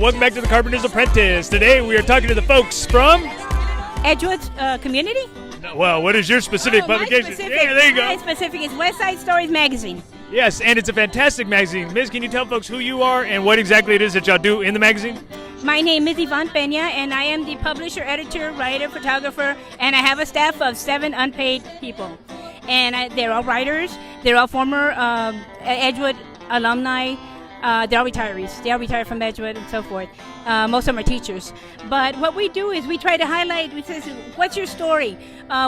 welcome back to the Carpenters Apprentice. Today we are talking to the folks from Edgewood community. Well, what is your specific publication? Yeah, there you go. My specific is Westside Stories Magazine. Yes, and it's a fantastic magazine. Miss, can you tell folks who you are and what exactly it is that y'all do in the magazine? My name is Yvonne Peña, and I am the publisher, editor, writer, photographer, and I have a staff of 7 unpaid people. And they're all writers. They're all former Edgewood alumni. They're all retirees. They all retired from Edgewood and so forth. Most of them are teachers. But what we do is we try to highlight, we say, what's your story?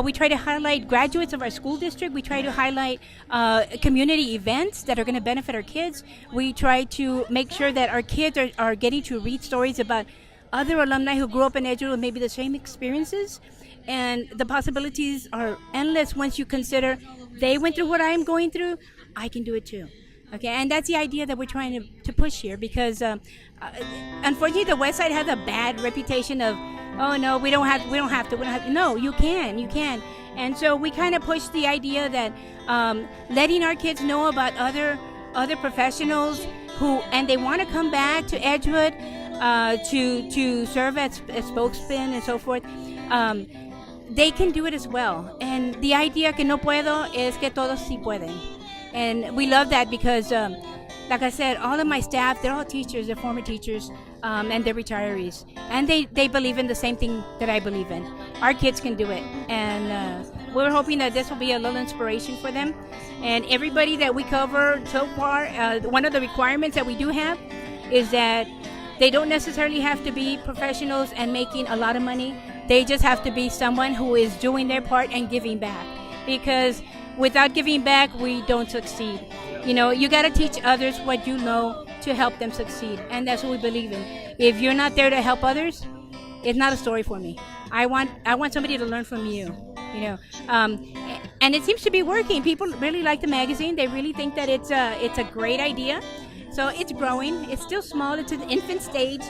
We try to highlight graduates of our school district. We try to highlight community events that are going to benefit our kids. We try to make sure that our kids are getting to read stories about other alumni who grew up in Edgewood with maybe the same experiences. And the possibilities are endless once you consider they went through what I'm going through, I can do it too. Okay, and that's the idea that we're trying to push here, because unfortunately the West Side has a bad reputation of, oh no, we don't have to. No, you can. And so we kind of push the idea that letting our kids know about other professionals and they want to come back to Edgewood to serve as spokesmen and so forth. They can do it as well. And the idea que no puedo es que todos sí pueden. And we love that because, like I said, all of my staff, they're all teachers, they're former teachers, and they're retirees. And they believe in the same thing that I believe in. Our kids can do it. And we're hoping that this will be a little inspiration for them. And everybody that we cover so far, one of the requirements that we do have is that they don't necessarily have to be professionals and making a lot of money. They just have to be someone who is doing their part and giving back. Because without giving back, we don't succeed. You know, you got to teach others what you know to help them succeed. And that's what we believe in. If you're not there to help others, it's not a story for me. I want somebody to learn from you, you know. And it seems to be working. People really like the magazine. They really think that it's a great idea. So it's growing. It's still small. It's in the infant stage.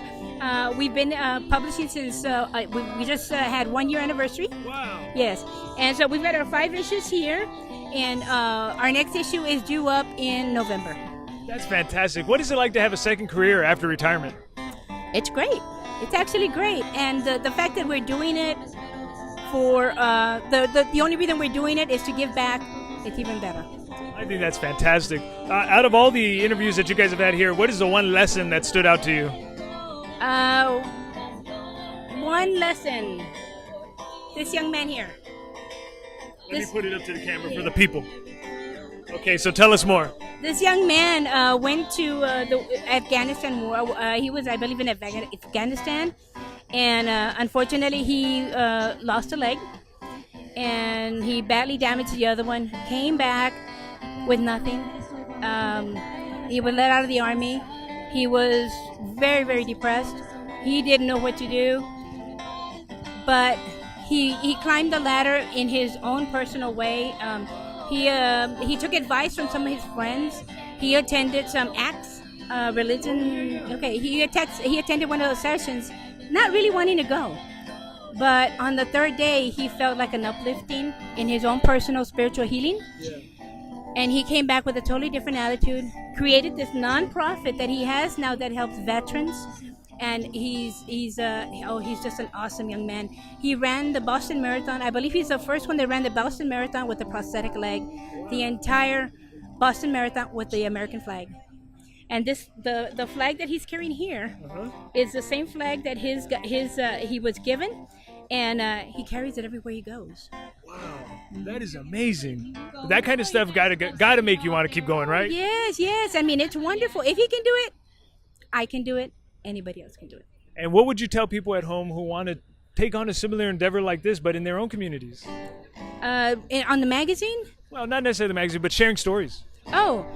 We've been publishing since we just had 1 year anniversary. Wow. Yes. And so we've got our 5 issues here, and our next issue is due up in November. That's fantastic. What is it like to have a second career after retirement? It's great. It's actually great. And the fact that we're doing it for the only reason we're doing it is to give back, it's even better. I think that's fantastic. Out of all the interviews that you guys have had here, what is the one lesson that stood out to you? One lesson. This young man here. Let me put it up to the camera for the people. Okay, so tell us more. This young man went to the Afghanistan war. He was, I believe, in Afghanistan. And unfortunately, he lost a leg. And he badly damaged the other one. Came back with nothing. He was let out of the army. He was very, very depressed. He didn't know what to do. But he climbed the ladder in his own personal way. He took advice from some of his friends. He attended some acts, religion. Okay, he attended one of those sessions, not really wanting to go. But on the 3rd day, he felt like an uplifting in his own personal spiritual healing. Yeah. And he came back with a totally different attitude, created this nonprofit that he has now that helps veterans. And he's just an awesome young man. He ran the Boston Marathon. I believe he's the first one that ran the Boston Marathon with a prosthetic leg. The entire Boston Marathon with the American flag. And the flag that he's carrying here is the same flag that he was given, and he carries it everywhere he goes. Wow, that is amazing. That kind of stuff gotta make you want to keep going, right? Yes. I mean, it's wonderful. If he can do it, I can do it. Anybody else can do it. And what would you tell people at home who want to take on a similar endeavor like this, but in their own communities? On the magazine? Well, not necessarily the magazine, but sharing stories. Oh,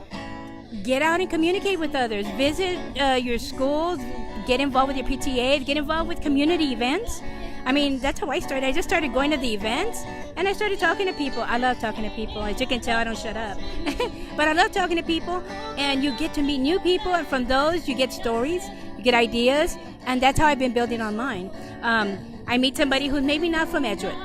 get out and communicate with others. Visit your schools. Get involved with your PTAs. Get involved with community events. I mean, that's how I started. I just started going to the events, and I started talking to people. I love talking to people. As you can tell, I don't shut up. But I love talking to people, and you get to meet new people, and from those, you get stories, you get ideas, and that's how I've been building on mine. I meet somebody who's maybe not from Edgewood,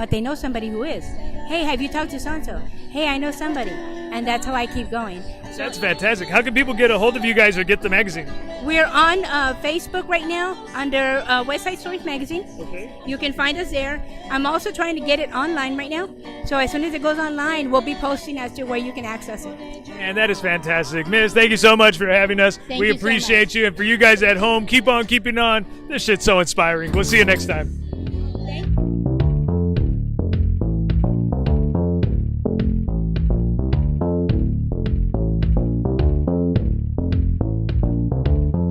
but they know somebody who is. Hey, have you talked to so-and-so? Hey, I know somebody. And that's how I keep going. That's fantastic. How can people get a hold of you guys or get the magazine? We're on Facebook right now under Westside Stories Magazine. Okay. You can find us there. I'm also trying to get it online right now. So as soon as it goes online, we'll be posting as to where you can access it. And that is fantastic. Miss, thank you so much for having us. Thank we you so appreciate much. you. And for you guys at home, keep on keeping on. This shit's so inspiring. We'll see you next time. Okay?